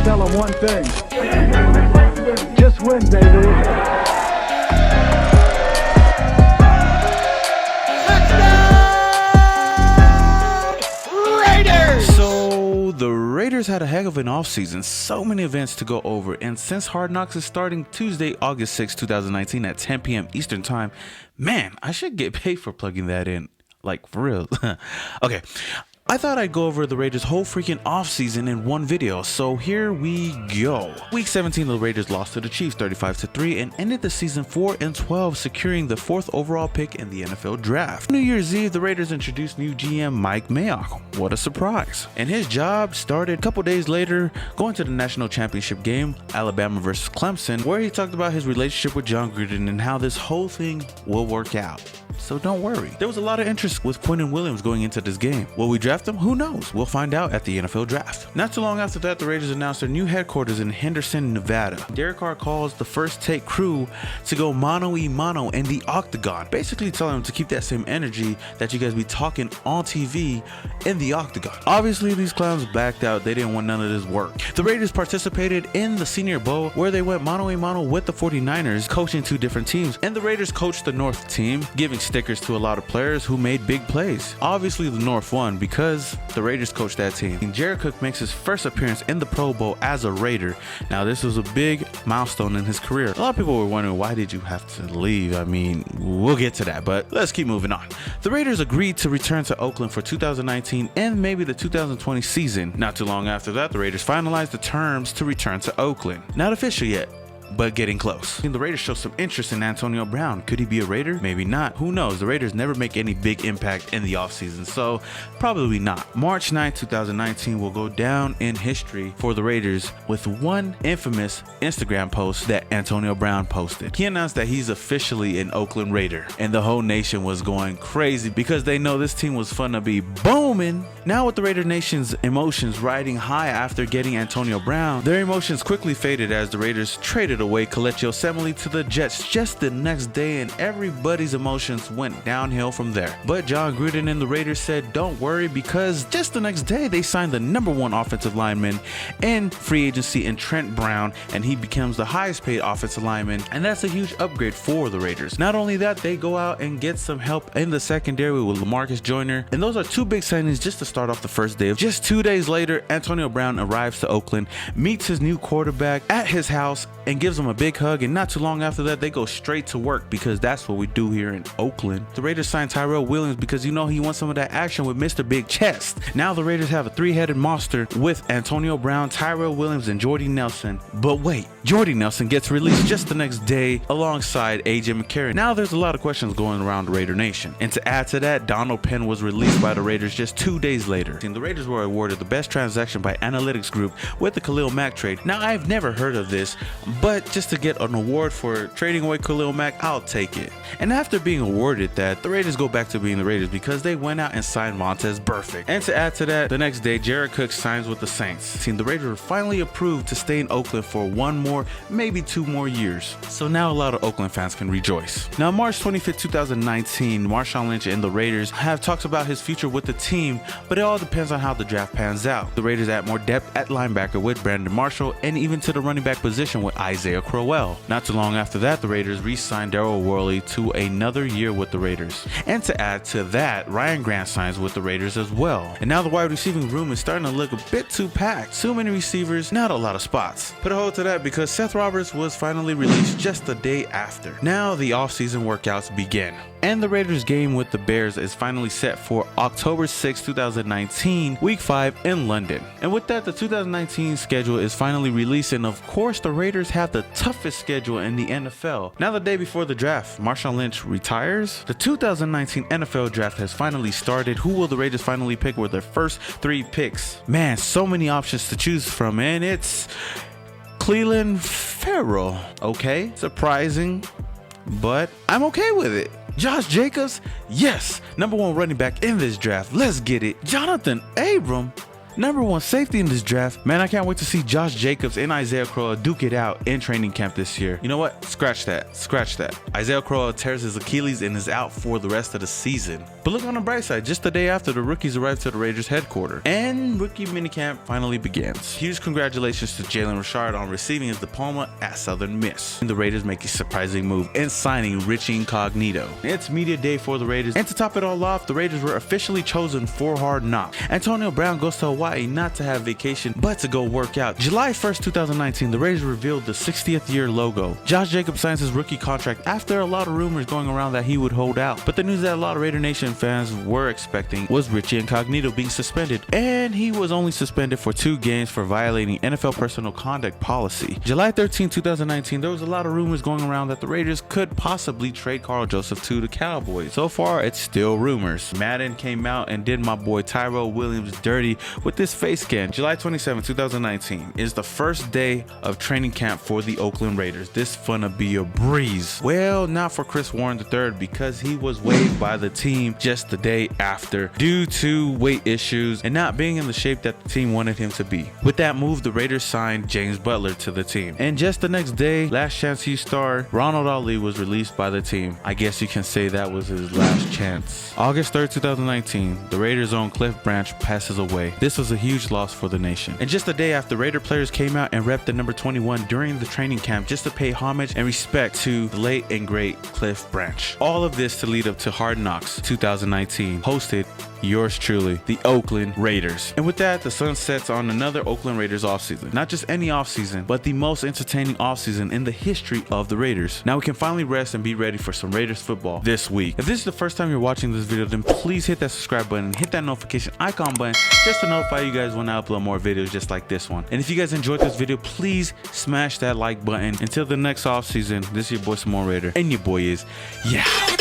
tell them one thing. Just win, baby. The Raiders had a heck of an offseason, so many events to go over, and since Hard Knocks is starting Tuesday, August 6, 2019 at 10 p.m. Eastern Time, man, I should get paid for plugging that in, like for real. Okay, I thought I'd go over the Raiders' whole freaking offseason in one video, so here we go. Week 17, the Raiders lost to the Chiefs 35-3 and ended the season 4-12, securing the 4th overall pick in the NFL draft. New Year's Eve, the Raiders introduced new GM Mike Mayock. What a surprise. And his job started a couple days later, going to the national championship game, Alabama versus Clemson, where he talked about his relationship with John Gruden and how this whole thing will work out. So don't worry. There was a lot of interest with Quinnen Williams going into this game. Will we draft him? Who knows? We'll find out at the NFL draft. Not too long after that, the Raiders announced their new headquarters in Henderson, Nevada. Derek Carr calls the First Take crew to go mano-a-mano in the octagon, basically telling them to keep that same energy that you guys be talking on TV in the octagon. Obviously, these clowns backed out. They didn't want none of this work. The Raiders participated in the Senior Bowl, where they went mano-a-mano with the 49ers, coaching 2 different teams, and the Raiders coached the North team, giving stickers to a lot of players who made big plays. Obviously, the North won because the Raiders coached that team. And Jared Cook makes his first appearance in the Pro Bowl as a Raider. Now, this was a big milestone in his career. A lot of people were wondering, why did you have to leave? I mean, we'll get to that, but let's keep moving on. The Raiders agreed to return to Oakland for 2019 and maybe the 2020 season. Not too long after that, the Raiders finalized the terms to return to Oakland. Not official yet, but getting close. And the Raiders show some interest in Antonio Brown. Could he be a Raider? Maybe not. Who knows? The Raiders never make any big impact in the offseason, so probably not. March 9, 2019 will go down in history for the Raiders with one infamous Instagram post that Antonio Brown posted. He announced that he's officially an Oakland Raider, and the whole nation was going crazy because they know this team was fun to be booming. Now, with the Raider Nation's emotions riding high after getting Antonio Brown, their emotions quickly faded as the Raiders traded away Kelechi Osemele to the Jets just the next day, and everybody's emotions went downhill from there. But John Gruden and the Raiders said, don't worry, because just the next day they signed the #1 offensive lineman in free agency in Trent Brown, and he becomes the highest paid offensive lineman, and that's a huge upgrade for the Raiders. Not only that, they go out and get some help in the secondary with LaMarcus Joyner, and those are 2 big signings just to start off the first day. Just 2 days later, Antonio Brown arrives to Oakland, meets his new quarterback at his house, and gives him a big hug, and not too long after that, they go straight to work because that's what we do here in Oakland. The Raiders signed Tyrell Williams because you know he wants some of that action with Mr. Big Chest. Now the Raiders have a 3-headed monster with Antonio Brown, Tyrell Williams, and Jordy Nelson. But wait, Jordy Nelson gets released just the next day alongside AJ McCarron. Now there's a lot of questions going around the Raider Nation. And to add to that, Donald Penn was released by the Raiders just 2 days later. And the Raiders were awarded the best transaction by Analytics Group with the Khalil Mack trade. Now I've never heard of this, but just to get an award for trading away Khalil Mack, I'll take it. And after being awarded that, the Raiders go back to being the Raiders because they went out and signed Montez Burfict. And to add to that, the next day, Jared Cook signs with the Saints. The Raiders were finally approved to stay in Oakland for 1 more, maybe 2 more years. So now a lot of Oakland fans can rejoice. Now, March 25th, 2019, Marshawn Lynch and the Raiders have talks about his future with the team, but it all depends on how the draft pans out. The Raiders add more depth at linebacker with Brandon Marshall, and even to the running back position with Isaiah Crowell. Not too long after that, the Raiders re-signed Darryl Worley to another year with the Raiders. And to add to that, Ryan Grant signs with the Raiders as well. And now the wide receiving room is starting to look a bit too packed. Too many receivers, not a lot of spots. Put a hold to that because Seth Roberts was finally released just the day after. Now the offseason workouts begin. And the Raiders game with the Bears is finally set for October 6, 2019, Week 5 in London. And with that, the 2019 schedule is finally released, and of course, the Raiders have the toughest schedule in the NFL. Now, the day before the draft, Marshawn Lynch retires. The 2019 NFL draft has finally started. Who will the Raiders finally pick with their first 3 picks? Man, so many options to choose from, and it's Clelin Ferrell. Okay, surprising, but I'm okay with it. Josh Jacobs, yes, #1 running back in this draft. Let's get it. Jonathan Abram, Number 1 safety in this draft. Man, I can't wait to see Josh Jacobs and Isaiah Crowell duke it out in training camp this year. You know what? Scratch that. Isaiah Crowell tears his Achilles and is out for the rest of the season. But look on the bright side, just the day after, the rookies arrived to the Raiders headquarters and rookie minicamp finally begins. Huge congratulations to Jalen Richard on receiving his diploma at Southern Miss. And the Raiders make a surprising move in signing Richie Incognito. It's media day for the Raiders, and to top it all off, the Raiders were officially chosen for Hard Knocks. Antonio Brown goes to Hawaii not to have vacation, but to go work out. July 1st, 2019, the Raiders revealed the 60th year logo. Josh Jacobs signs his rookie contract after a lot of rumors going around that he would hold out. But the news that a lot of Raidernation fans were expecting was Richie Incognito being suspended, and he was only suspended for 2 games for violating NFL personal conduct policy. July 13, 2019, there was a lot of rumors going around that the Raiders could possibly trade Carl Joseph to the Cowboys. So far, it's still rumors. Madden came out and did my boy Tyrell Williams dirty with this face scan. July 27, 2019 is the first day of training camp for the Oakland Raiders. This finna be a breeze. Well, not for Chris Warren III, because he was waived by the team just the day after due to weight issues and not being in the shape that the team wanted him to be. With that move, the Raiders signed James Butler to the team. And just the next day, last chance he star Ronald Ali was released by the team. I guess you can say that was his last chance. August 3rd, 2019, the Raiders' own Cliff Branch passes away. This was a huge loss for the nation. And just a day after, Raider players came out and repped the number 21 during the training camp just to pay homage and respect to the late and great Cliff Branch. All of this to lead up to Hard Knocks 2019, hosted yours truly, the Oakland Raiders. And with that, the sun sets on another Oakland Raiders offseason. Not just any offseason, but the most entertaining offseason in the history of the Raiders. Now we can finally rest and be ready for some Raiders football this week. If this is the first time you're watching this video, then please hit that subscribe button and hit that notification icon button just to notify you guys when I upload more videos just like this one. And if you guys enjoyed this video, please smash that like button. Until the next offseason, this is your boy Simone Raider, and your boy is, yeah.